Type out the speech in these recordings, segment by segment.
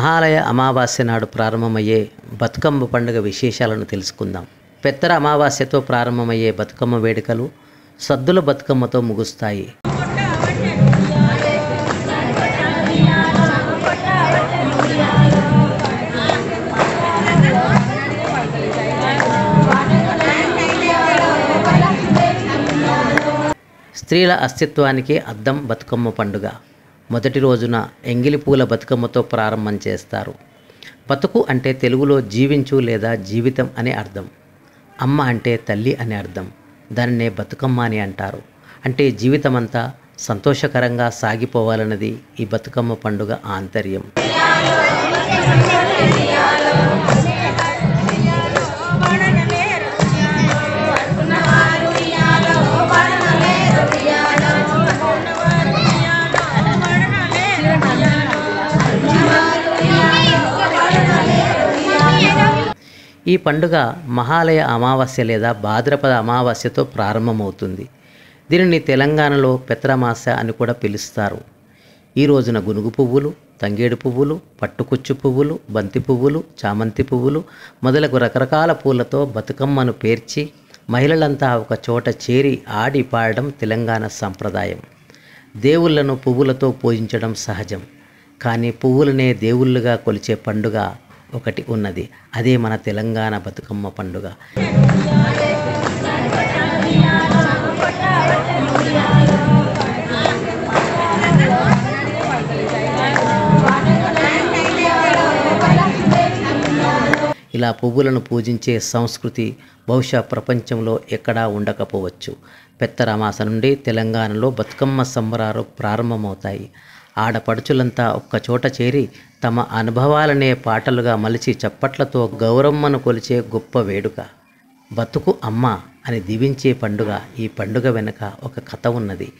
మహాలయ అమావాస్య నాడు ప్రారంభమయ్యే బతుకమ్మ పండుగ విశేషాలను తెలుసుకుందాం. పెత్తర అమావాస్యతో ప్రారంభమయ్యే బతుకమ్మ వేడుకలు సద్దుల బతుకమ్మతో ముగుస్తాయి. స్త్రీల అస్తిత్వానికి అద్దం బతుకమ్మ పండుగ. మొదటి రోజున ఎంగిలి పూల బతుకమ్మతో ప్రారంభం చేస్తారు. బతుకు అంటే తెలుగులో జీవించు లేదా జీవితం అనే అర్థం. అమ్మ అంటే తల్లి అనే అర్థం. దానినే బతుకమ్మ అని అంటారు. అంటే జీవితమంతా సంతోషకరంగా సాగిపోవాలన్నది ఈ బతుకమ్మ పండుగ ఆంతర్యం. ఈ పండుగ మహాలయ అమావాస్య లేదా భాద్రపద అమావాస్యతో ప్రారంభమవుతుంది. దీనిని తెలంగాణలో పెత్తరమాస అని కూడా పిలుస్తారు. ఈ రోజున గునుగు పువ్వులు, తంగేడు పువ్వులు, పట్టుకుచ్చు పువ్వులు, బంతి పువ్వులు, చామంతి పువ్వులు మొదలగు రకరకాల పూలతో బతుకమ్మను పేర్చి మహిళలంతా ఒక చోట చేరి ఆడి పాడడం తెలంగాణ సంప్రదాయం. దేవుళ్లను పువ్వులతో పూజించడం సహజం. కానీ పువ్వులనే దేవుళ్ళుగా కొలిచే పండుగ ఒకటి ఉన్నది. అదే మన తెలంగాణ బతుకమ్మ పండుగ. ఇలా పువ్వులను పూజించే సంస్కృతి బహుశా ప్రపంచంలో ఎక్కడా ఉండకపోవచ్చు. పెత్తరమాస నుండి తెలంగాణలో బతుకమ్మ సంబరాలు ప్రారంభమవుతాయి. ఆడపడుచులంతా ఒక్కచోట చేరి తమ అనుభవాలనే పాటలుగా మలిచి చప్పట్లతో గౌరమ్మను కొలిచే గొప్ప వేడుక. బతుకు అమ్మ అని దీవించే పండుగ. ఈ పండుగ వెనుక ఒక కథ ఉన్నది.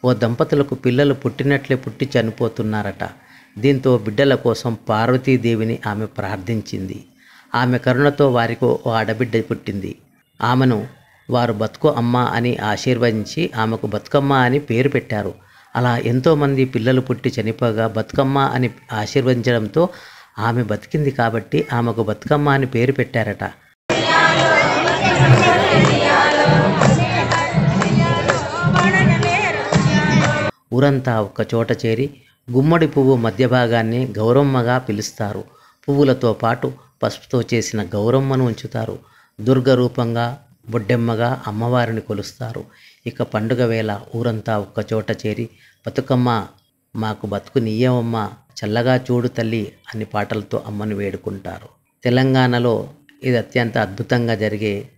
ఓ దంపతులకు పిల్లలు పుట్టినట్లే పుట్టి చనిపోతున్నారట. దీంతో బిడ్డల కోసం పార్వతీదేవిని ఆమె ప్రార్థించింది. ఆమె కరుణతో వారికి ఓ ఆడబిడ్డ పుట్టింది. ఆమెను వారు బతుకు అమ్మ అని ఆశీర్వదించి ఆమెకు బతుకమ్మ అని పేరు పెట్టారు. అలా ఎంతోమంది పిల్లలు పుట్టి చనిపోగా బతుకమ్మ అని ఆశీర్వదించడంతో ఆమె బతికింది కాబట్టి ఆమెకు బతుకమ్మ అని పేరు పెట్టారట. ఊరంతా ఒక్కచోట చేరి గుమ్మడి పువ్వు మధ్య భాగాన్ని గౌరమ్మగా పిలుస్తారు. పువ్వులతో పాటు పసుపుతో చేసిన గౌరమ్మను ఉంచుతారు. దుర్గ రూపంగా బొడ్డెమ్మగా అమ్మవారిని కొలుస్తారు. ఇక పండుగ వేళ ఊరంతా ఒక్కచోట చేరి బతుకమ్మ మాకు బతుకు నీయవమ్మ, చల్లగా చూడు తల్లి అని పాటలతో అమ్మను వేడుకుంటారు. తెలంగాణలో ఇది అత్యంత అద్భుతంగా జరిగే